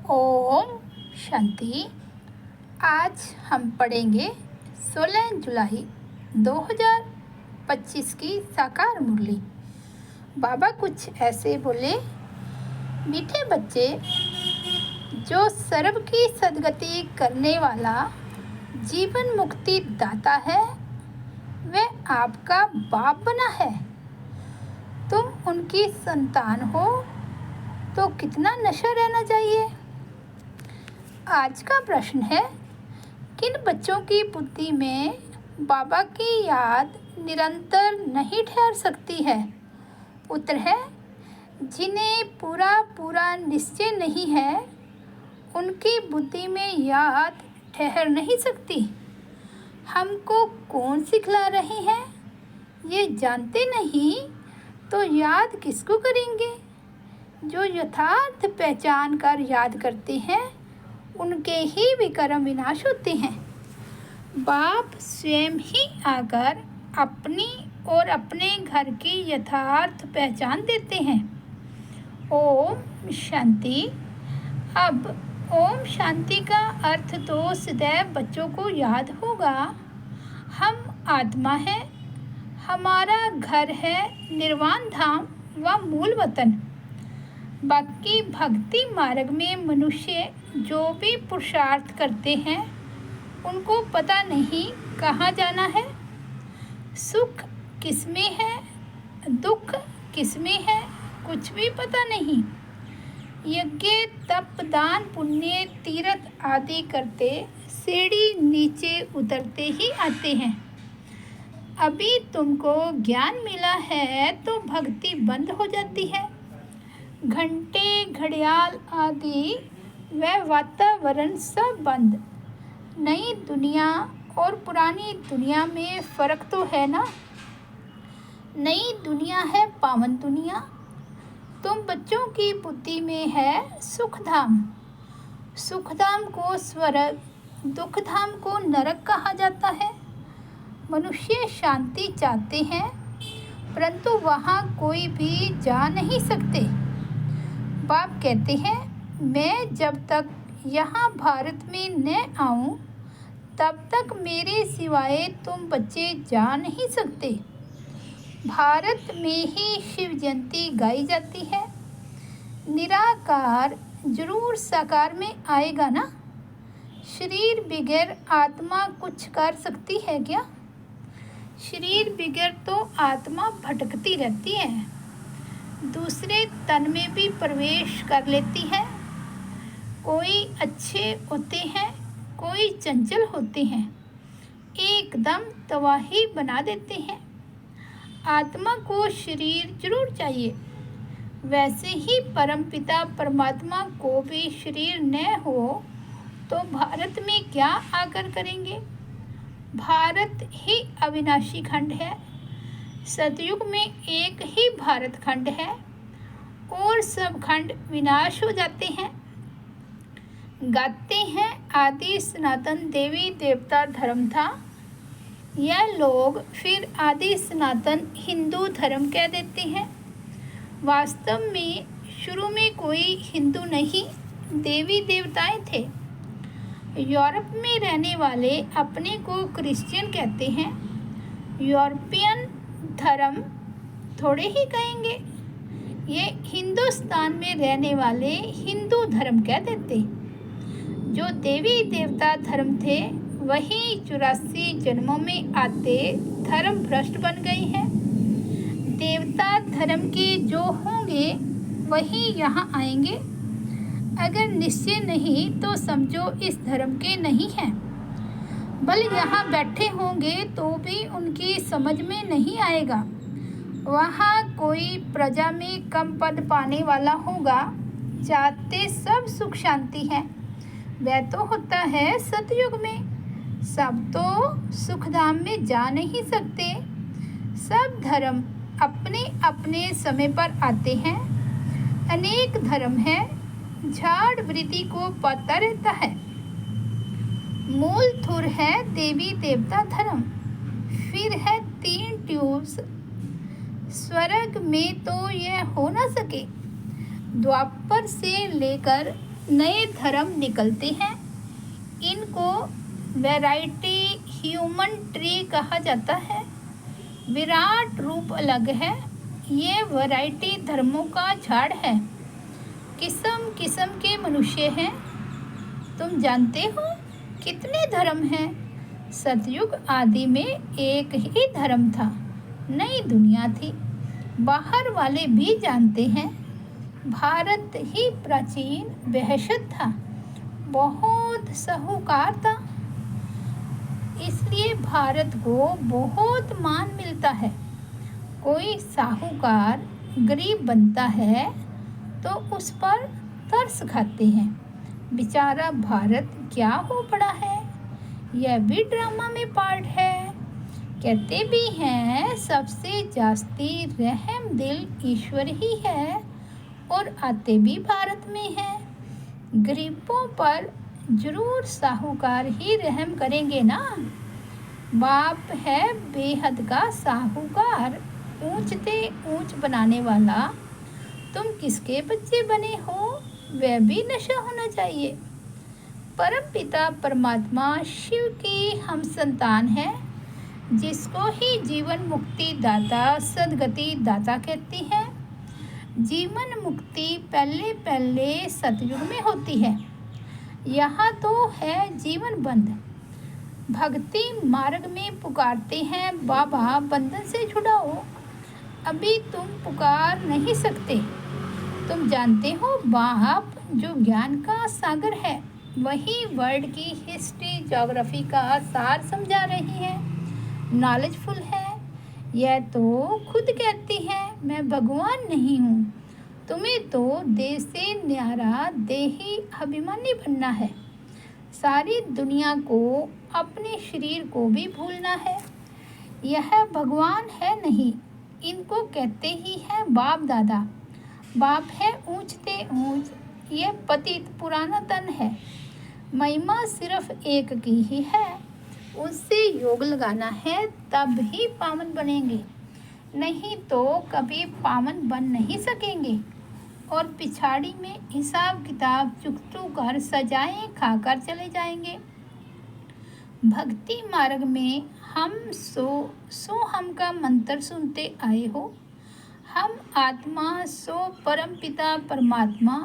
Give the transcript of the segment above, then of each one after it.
ओम शांति। आज हम पढ़ेंगे 16 जुलाई 2025 की साकार मुरली। बाबा कुछ ऐसे बोले, मीठे बच्चे, जो सर्व की सद्गति करने वाला जीवन मुक्ति दाता है, वह आपका बाप बना है। तुम उनकी संतान हो तो कितना नशा रहना चाहिए। आज का प्रश्न है, किन बच्चों की बुद्धि में बाबा की याद निरंतर नहीं ठहर सकती है। उत्तर है, जिन्हें पूरा निश्चय नहीं है, उनकी बुद्धि में याद ठहर नहीं सकती। हमको कौन सिखला रहे हैं, ये जानते नहीं तो याद किसको करेंगे। जो यथार्थ पहचान कर याद करते हैं, उनके ही विकर्म विनाश होते हैं। बाप स्वयं ही आकर अपनी और अपने घर की यथार्थ पहचान देते हैं। ओम शांति। अब ओम शांति का अर्थ तो सदैव बच्चों को याद होगा। हम आत्मा हैं, हमारा घर है निर्वाण धाम व मूल वतन। बाकी भक्ति मार्ग में मनुष्य जो भी पुरुषार्थ करते हैं, उनको पता नहीं कहाँ जाना है। सुख किसमें है, दुख किसमें है, कुछ भी पता नहीं। यज्ञ तप दान पुण्य तीर्थ आदि करते सीढ़ी नीचे उतरते ही आते हैं। अभी तुमको ज्ञान मिला है तो भक्ति बंद हो जाती है। घंटे घड़ियाल आदि वह वातावरण सब बंद। नई दुनिया और पुरानी दुनिया में फ़र्क तो है ना। नई दुनिया है पावन दुनिया। तुम बच्चों की बुद्धि में है सुखधाम। सुखधाम को स्वर्ग, दुखधाम को नरक कहा जाता है। मनुष्य शांति चाहते हैं, परंतु वहाँ कोई भी जा नहीं सकते। बाप कहते हैं, मैं जब तक यहाँ भारत में न आऊँ, तब तक मेरे सिवाय तुम बच्चे जा नहीं सकते। भारत में ही शिव जयंती गाई जाती है। निराकार जरूर साकार में आएगा ना। शरीर बिगैर आत्मा कुछ कर सकती है क्या। शरीर बिगैर तो आत्मा भटकती रहती है, दूसरे तन में भी प्रवेश कर लेती है। कोई अच्छे होते हैं, कोई चंचल होते हैं, एकदम तबाही बना देते हैं। आत्मा को शरीर जरूर चाहिए। वैसे ही परमपिता परमात्मा को भी शरीर न हो तो भारत में क्या आकर करेंगे। भारत ही अविनाशी खंड है। सतयुग में एक ही भारत खंड है और सब खंड विनाश हो जाते हैं। गाते हैं आदि सनातन देवी देवता धर्म था। यह लोग फिर आदि सनातन हिंदू धर्म कह देते हैं। वास्तव में शुरू में कोई हिंदू नहीं, देवी देवताएं थे। यूरोप में रहने वाले अपने को क्रिश्चियन कहते हैं। यूरोपियन धर्म थोड़े ही कहेंगे। ये हिंदुस्तान में रहने वाले हिंदू धर्म कह देते। जो देवी देवता धर्म थे, वही 84 जन्मों में आते धर्म भ्रष्ट बन गए हैं। देवता धर्म के जो होंगे वही यहाँ आएंगे। अगर निश्चय नहीं तो समझो इस धर्म के नहीं हैं। बल यहाँ बैठे होंगे तो भी उनकी समझ में नहीं आएगा। वहाँ कोई प्रजा में कम पद पाने वाला होगा। चाहते सब सुख शांति है। वह तो होता है सतयुग में। सब तो सुखधाम में जा नहीं सकते। सब धर्म अपने अपने समय पर आते हैं। अनेक धर्म है, झाड़ वृत्ति को पता रहता है। मूल थुर है देवी देवता धर्म, फिर है 3 ट्यूब्स। स्वर्ग में तो यह हो न सके। द्वापर से लेकर नए धर्म निकलते हैं। इनको वैरायटी ह्यूमन ट्री कहा जाता है। विराट रूप अलग है। ये वैरायटी धर्मों का झाड़ है। किस्म किस्म के मनुष्य हैं। तुम जानते हो कितने धर्म हैं? सतयुग आदि में एक ही धर्म था, नई दुनिया थी। बाहर वाले भी जानते हैं, भारत ही प्राचीन वहशत था, बहुत साहूकार था। इसलिए भारत को बहुत मान मिलता है। कोई साहूकार गरीब बनता है तो उस पर तरस खाते हैं। बेचारा भारत क्या हो पड़ा है, यह भी ड्रामा में पार्ट है। कहते भी हैं सबसे जास्ती रहम दिल ईश्वर ही है, और आते भी भारत में हैं। गरीबों पर जरूर साहूकार ही रहम करेंगे ना। बाप है बेहद का साहूकार, ऊंचते ऊंच बनाने वाला। तुम किसके बच्चे बने हो, वह भी नशा होना चाहिए। परम पिता परमात्मा शिव की हम संतान है, जिसको ही जीवन मुक्ति दाता सदगति दाता कहती है। जीवन मुक्ति पहले पहले सतयुग में होती है। यहाँ तो है जीवन बंध। भक्ति मार्ग में पुकारते हैं बाबा बंधन से छुड़ाओ। अभी तुम पुकार नहीं सकते। तुम जानते हो बाप जो ज्ञान का सागर है, वही वर्ल्ड की हिस्ट्री ज्योग्राफी का सार समझा रही है, नॉलेजफुल है। यह तो खुद कहती है मैं भगवान नहीं हूँ। तुम्हें तो देह से न्यारा देही अभिमानी बनना है। सारी दुनिया को अपने शरीर को भी भूलना है। यह भगवान है नहीं, इनको कहते ही है बाप दादा। बाप है ऊंचते ऊंच, यह पतित पुराना तन है। महिमा सिर्फ एक की ही है, उससे योग लगाना है तब ही पावन बनेंगे, नहीं तो कभी पावन बन नहीं सकेंगे। और पिछाड़ी में हिसाब किताब चुकतू कर सजाएं खाकर चले जाएंगे। भक्ति मार्ग में हम सो हम का मंत्र सुनते आए हो। हम आत्मा सो परम पिता परमात्मा,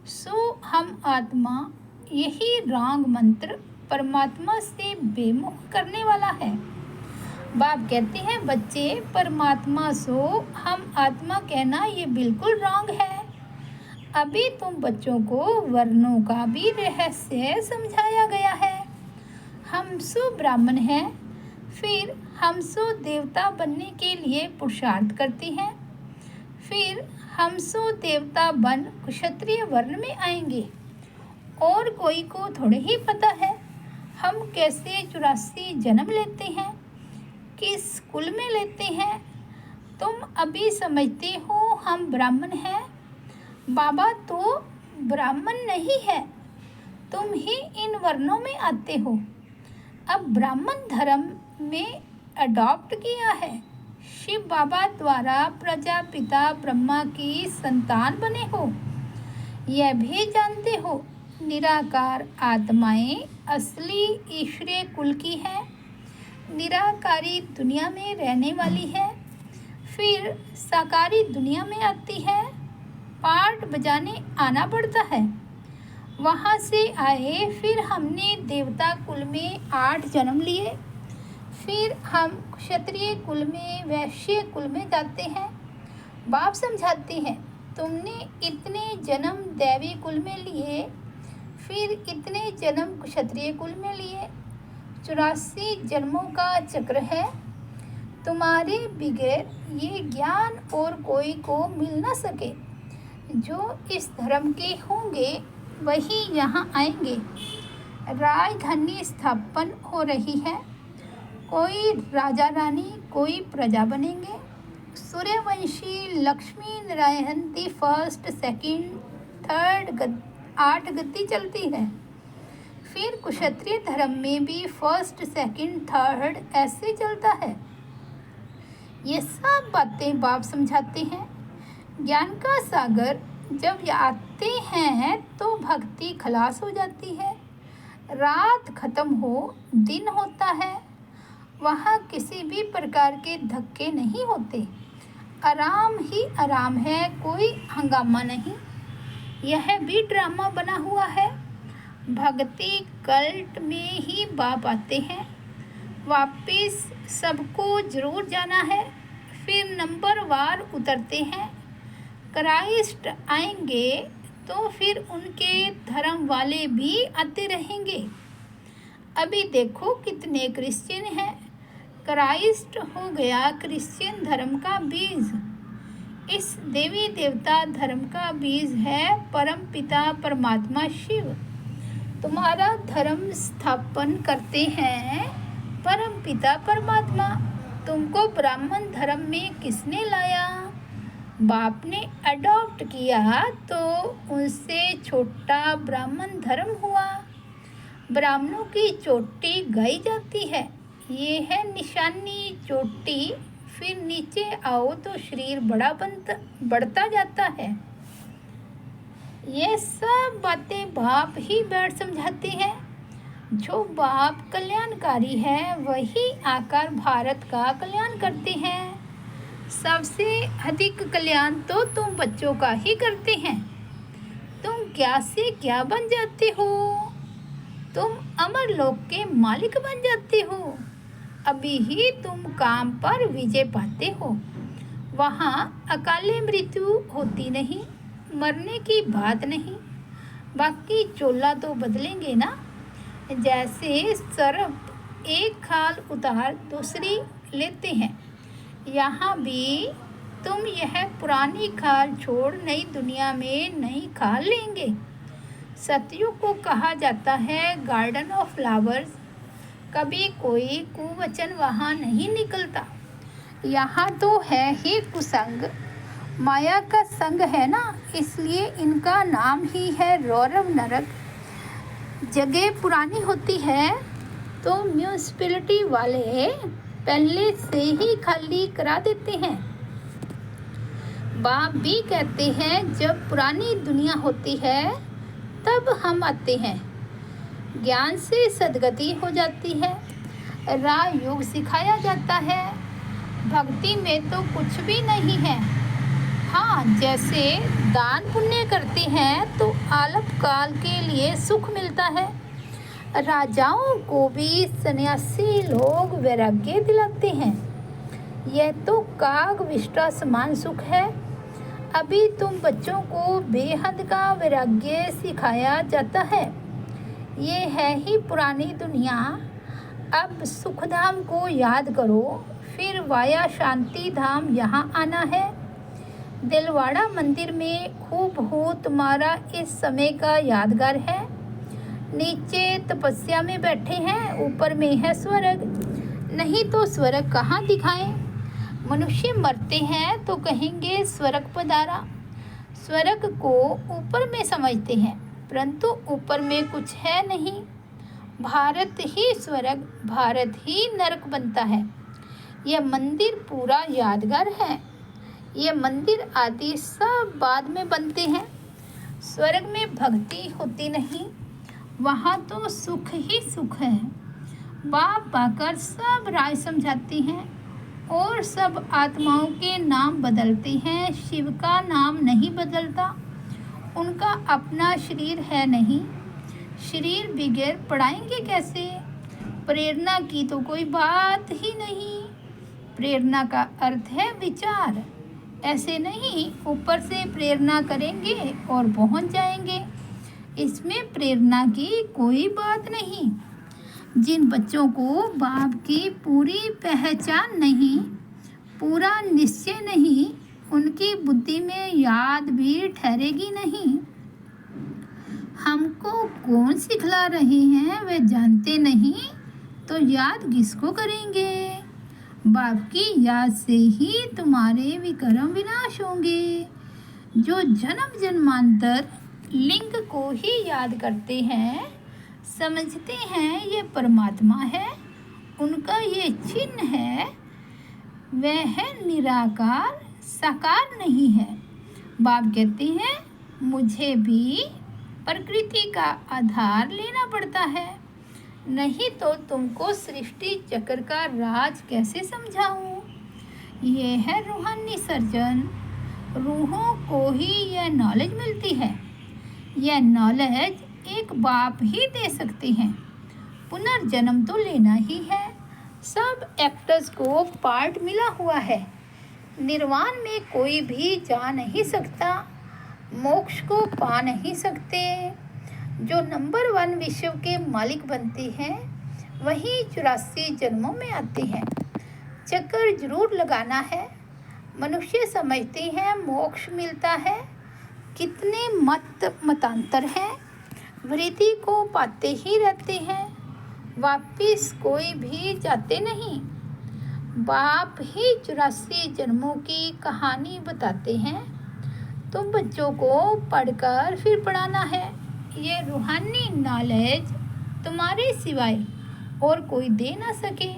सो हम आत्मा। यही रॉन्ग मंत्र परमात्मा से बेमुख करने वाला है। बाप कहते हैं बच्चे परमात्मा सो हम आत्मा कहना ये बिल्कुल रॉन्ग है। अभी तुम बच्चों को वर्णों का भी रहस्य समझाया गया है। हम सो ब्राह्मण हैं, फिर हम सो देवता बनने के लिए पुरुषार्थ करते हैं, फिर हम सो देवता बन क्षत्रिय वर्ण में आएंगे। और कोई को थोड़े ही पता है हम कैसे 84 जन्म लेते हैं, किस कुल में लेते हैं। तुम अभी समझते हो हम ब्राह्मण हैं, बाबा तो ब्राह्मण नहीं है, तुम ही इन वर्णों में आते हो। अब ब्राह्मण धर्म में अडॉप्ट किया है। शिव बाबा द्वारा प्रजापिता ब्रह्मा की संतान बने हो। यह भी जानते हो निराकार आत्माएं असली ईश्वरीय कुल की है, निराकारी दुनिया में रहने वाली है, फिर साकारी दुनिया में आती है। पार्ट बजाने आना पड़ता है। वहाँ से आए, फिर हमने देवता कुल में 8 जन्म लिए, फिर हम क्षत्रिय कुल में वैश्य कुल में जाते हैं। बाप समझाते हैं तुमने इतने जन्म दैवी कुल में लिए, फिर इतने जन्म क्षत्रिय कुल में लिए। 84 जन्मों का चक्र है। तुम्हारे बगैर ये ज्ञान और कोई को मिल ना सके। जो इस धर्म के होंगे वही यहाँ आएंगे। राजधानी स्थापन हो रही है। कोई राजा रानी, कोई प्रजा बनेंगे। Suryavanshi Lakshmi Narayan the first second third 8 गद्दी चलती है। फिर क्षत्रिय धर्म में भी फर्स्ट सेकंड थर्ड ऐसे चलता है। ये सब बातें बाप समझाते हैं। ज्ञान का सागर जब करते हैं तो भक्ति खलास हो जाती है। रात खत्म हो, दिन होता है। वहाँ किसी भी प्रकार के धक्के नहीं होते। आराम ही आराम है, कोई हंगामा नहीं। यह भी ड्रामा बना हुआ है। भक्ति कल्ट में ही बाप आते हैं। वापिस सबको जरूर जाना है, फिर नंबर वार उतरते हैं। क्राइस्ट आएंगे तो फिर उनके धर्म वाले भी आते रहेंगे। अभी देखो कितने क्रिश्चियन हैं। क्राइस्ट हो गया क्रिश्चियन धर्म का बीज। इस देवी देवता धर्म का बीज है परम पिता परमात्मा शिव। तुम्हारा धर्म स्थापन करते हैं परम पिता परमात्मा। तुमको ब्राह्मण धर्म में किसने लाया? बाप ने अडॉप्ट किया तो उनसे छोटा ब्राह्मण धर्म हुआ। ब्राह्मणों की चोटी गाई जाती है। ये है निशानी चोटी। फिर नीचे आओ तो शरीर बढ़ता जाता है। ये सब बातें बाप ही बैठ समझाते हैं। जो बाप कल्याणकारी है वही आकर भारत का कल्याण करते हैं। सबसे अधिक कल्याण तो तुम बच्चों का ही करते हैं। तुम क्या से क्या बन जाते हो? तुम अमर लोक के मालिक बन जाते हो। अभी ही तुम काम पर विजय पाते हो। वहाँ अकाले मृत्यु होती नहीं, मरने की बात नहीं। बाकी चोला तो बदलेंगे ना। जैसे सर्प एक खाल उतार दूसरी लेते हैं, यहाँ भी तुम यह पुरानी खाल छोड़ नई दुनिया में नई खाल लेंगे। सतयुग को कहा जाता है गार्डन ऑफ फ्लावर्स। कभी कोई कुवचन वहाँ नहीं निकलता। यहाँ तो है ही कुसंग, माया का संग है ना, इसलिए इनका नाम ही है रौरव नरक। जगह पुरानी होती है तो म्यूनिसिपैलिटी वाले पहले से ही खाली करा देते हैं। बाप भी कहते हैं जब पुरानी दुनिया होती है तब हम आते हैं। ज्ञान से सद्गति हो जाती है। राजयोग सिखाया जाता है। भक्ति में तो कुछ भी नहीं है। हाँ, जैसे दान पुण्य करते हैं तो अल्पकाल के लिए सुख मिलता है। राजाओं को भी सन्यासी लोग वैराग्य दिलाते हैं। यह तो काग विष्टा समान सुख है। अभी तुम बच्चों को बेहद का वैराग्य सिखाया जाता है। ये है ही पुरानी दुनिया। अब सुखधाम को याद करो, फिर वाया शांति धाम यहाँ आना है। दिलवाड़ा मंदिर में खूब हो तुम्हारा इस समय का यादगार है। नीचे तपस्या में बैठे हैं, ऊपर में है स्वर्ग। नहीं तो स्वर्ग कहाँ दिखाएं? मनुष्य मरते हैं तो कहेंगे स्वर्ग पधारा। स्वर्ग को ऊपर में समझते हैं, परंतु ऊपर में कुछ है नहीं। भारत ही स्वर्ग, भारत ही नरक बनता है। यह मंदिर पूरा यादगार है। ये मंदिर आदि सब बाद में बनते हैं। स्वर्ग में भक्ति होती नहीं, वहाँ तो सुख ही सुख है। बाप आकर सब राय समझाते हैं और सब आत्माओं के नाम बदलते हैं। शिव का नाम नहीं बदलता। उनका अपना शरीर है नहीं। शरीर बगैर पढ़ाएंगे कैसे? प्रेरणा की तो कोई बात ही नहीं। प्रेरणा का अर्थ है विचार। ऐसे नहीं ऊपर से प्रेरणा करेंगे और पहुंच जाएंगे। इसमें प्रेरणा की कोई बात नहीं। जिन बच्चों को बाप की पूरी पहचान नहीं, पूरा निश्चय नहीं, उनकी बुद्धि में याद भी ठहरेगी नहीं। हमको कौन सिखला रहे हैं वे जानते नहीं, तो याद किसको करेंगे? बाप की याद से ही तुम्हारे विकर्म विनाश होंगे। जो जन्म जन्मांतर लिंग को ही याद करते हैं, समझते हैं ये परमात्मा है, उनका ये चिन्ह है, वह है निराकार, साकार नहीं है। बाप कहते हैं मुझे भी प्रकृति का आधार लेना पड़ता है, नहीं तो तुमको सृष्टि चक्र का राज कैसे समझाऊं। ये है रूहानी सर्जन। रूहों को ही यह नॉलेज मिलती है। यह नॉलेज एक बाप ही दे सकते हैं। पुनर्जन्म तो लेना ही है। सब एक्टर्स को पार्ट मिला हुआ है। निर्वाण में कोई भी जा नहीं सकता, मोक्ष को पा नहीं सकते। जो नंबर 1 विश्व के मालिक बनते हैं वही 84 जन्मों में आते हैं। चक्कर जरूर लगाना है। मनुष्य समझते हैं मोक्ष मिलता है। कितने मतांतर हैं। वृत्ति को पाते ही रहते हैं, वापिस कोई भी जाते नहीं। बाप ही 84 जन्मों की कहानी बताते हैं। तुम बच्चों को पढ़कर फिर पढ़ाना है। ये रूहानी नॉलेज तुम्हारे सिवाय और कोई दे ना सके।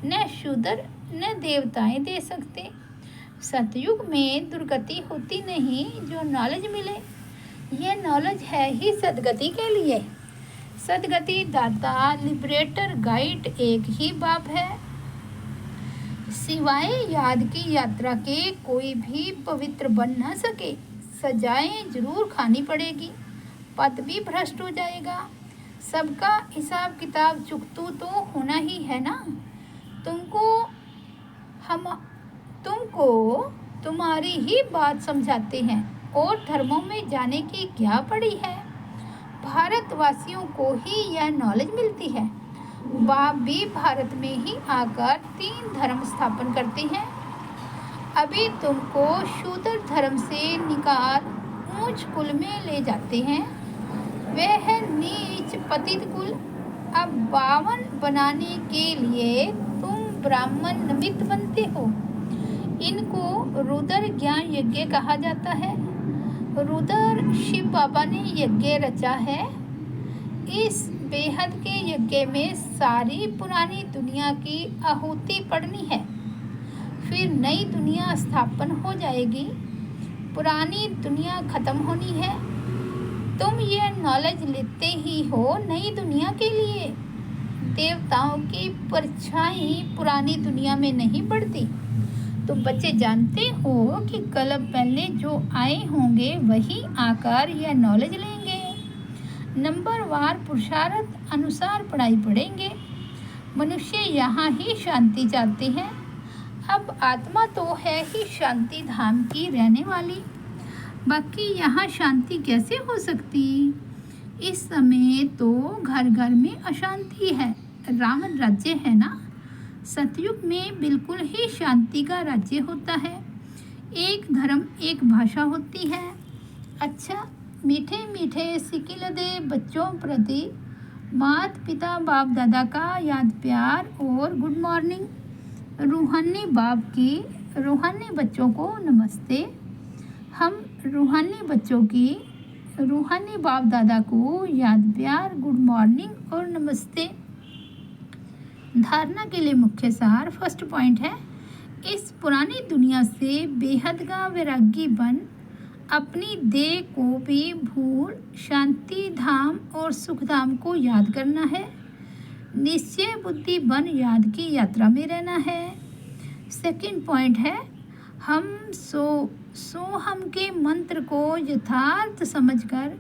न शूद्र न देवताएं दे सकते। सतयुग में दुर्गति होती नहीं जो नॉलेज मिले। ये नॉलेज है ही सदगति के लिए। सदगति दाता लिबरेटर गाइड एक ही बाप है। सिवाय याद की यात्रा के कोई भी पवित्र बन न सके। सजाएं जरूर खानी पड़ेगी, पद भी भ्रष्ट हो जाएगा। सबका हिसाब किताब चुकतू तो होना ही है ना। तुमको तुम्हारी ही बात समझाते हैं और धर्मों में जाने की क्या पड़ी है। भारतवासियों को ही यह नॉलेज मिलती है। बाप भी भारत में ही आकर 3 धर्म स्थापन करते हैं। अभी तुमको शूद्र धर्म से निकाल ऊंच कुल में ले जाते हैं। वह है नीच पतित कुल। अब 52 बनाने के लिए तुम ब्राह्मण निमित्त बनते हो। इनको रुद्र ज्ञान यज्ञ कहा जाता है। रुद्र शिव बाबा ने यज्ञ रचा है। इस बेहद के यज्ञ में सारी पुरानी दुनिया की आहुति पड़नी है। फिर नई दुनिया स्थापन हो जाएगी। पुरानी दुनिया खत्म होनी है। तुम ये नॉलेज लेते ही हो नई दुनिया के लिए। देवताओं की परछाई पुरानी दुनिया में नहीं पड़ती। तुम बच्चे जानते हो कि कल पहले जो आए होंगे वही आकर यह नॉलेज लेंगे। नंबरवार पुरुषार्थ अनुसार पढ़ाई पढ़ेंगे। मनुष्य यहाँ ही शांति चाहते हैं। अब आत्मा तो है ही शांति धाम की रहने वाली। बाकी यहाँ शांति कैसे हो सकती। इस समय तो घर घर में अशांति है। रावण राज्य है ना। सतयुग में बिल्कुल ही शांति का राज्य होता है। एक धर्म एक भाषा होती है। अच्छा, मीठे मीठे सिकिलदे बच्चों प्रति मात पिता बाप दादा का याद प्यार और गुड मॉर्निंग। रूहानी बाप की रूहानी बच्चों को नमस्ते। हम रूहानी बच्चों की रूहानी बाप दादा को याद प्यार गुड मॉर्निंग और नमस्ते। धारणा के लिए मुख्य सार फर्स्ट पॉइंट है, इस पुरानी दुनिया से बेहद का वैरागी बन अपनी देह को भी भूल शांति धाम और सुख धाम को याद करना है। निश्चय बुद्धि बन याद की यात्रा में रहना है। सेकंड पॉइंट है, हम सो हम के मंत्र को यथार्थ समझकर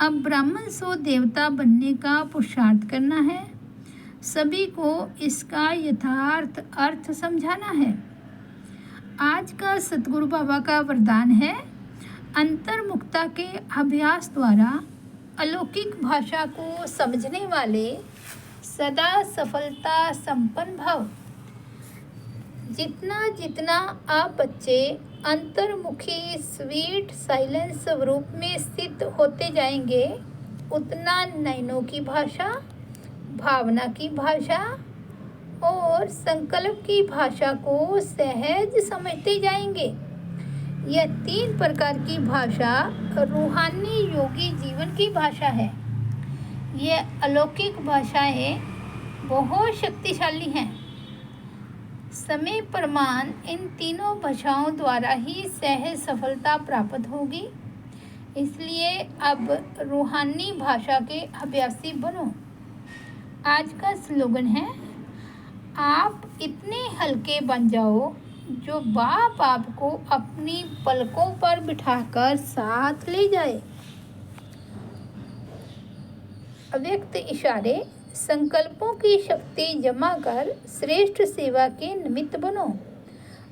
अब ब्राह्मण सो देवता बनने का पुरुषार्थ करना है। सभी को इसका यथार्थ अर्थ समझाना है। आज का सतगुरु बाबा का वरदान है, अंतर्मुखता के अभ्यास द्वारा अलौकिक भाषा को समझने वाले सदा सफलता संपन्न भव। जितना जितना आप बच्चे अंतर्मुखी स्वीट साइलेंस स्वरूप में स्थित होते जाएंगे, उतना नयनों की भाषा, भावना की भाषा और संकल्प की भाषा को सहज समझते जाएंगे। यह 3 प्रकार की भाषा रूहानी योगी जीवन की भाषा है। यह अलौकिक भाषाएं बहुत शक्तिशाली हैं। समय प्रमाण इन तीनों भाषाओं द्वारा ही सहज सफलता प्राप्त होगी। इसलिए अब रूहानी भाषा के अभ्यासी बनो। आज का स्लोगन है, आप इतने हल्के बन जाओ जो बाप आपको अपनी पलकों पर बिठाकर साथ ले जाए। अव्यक्त इशारे, संकल्पों की शक्ति जमा कर श्रेष्ठ सेवा के निमित्त बनो।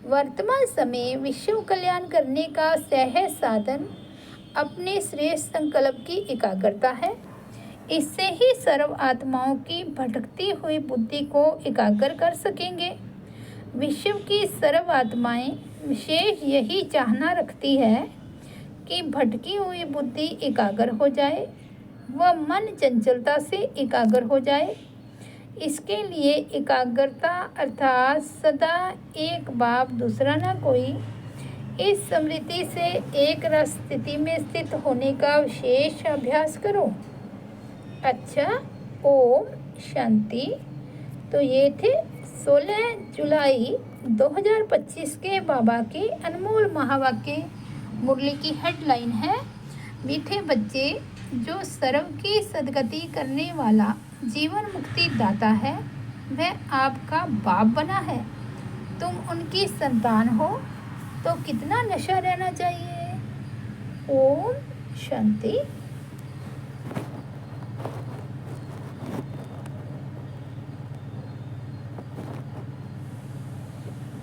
वर्तमान समय विश्व कल्याण करने का सहज साधन अपने श्रेष्ठ संकल्प की एकाग्रता है। इससे ही सर्व आत्माओं की भटकती हुई बुद्धि को एकाग्र कर सकेंगे। विश्व की सर्व आत्माएं विशेष यही चाहना रखती है कि भटकी हुई बुद्धि एकाग्र हो जाए, वह मन चंचलता से एकाग्र हो जाए। इसके लिए एकाग्रता अर्थात सदा एक बाप दूसरा न कोई, इस स्मृति से एक रस स्थिति में स्थित होने का विशेष अभ्यास करो। अच्छा, ओम शांति। तो ये थे 16 जुलाई 2025 के बाबा के अनमोल महावाक्य। मुरली की हेडलाइन है, मीठे बच्चे, जो सर्व की सद्गति करने वाला जीवन मुक्ति दाता है, वह आपका बाप बना है। तुम उनकी संतान हो तो कितना नशा रहना चाहिए। ओम शांति।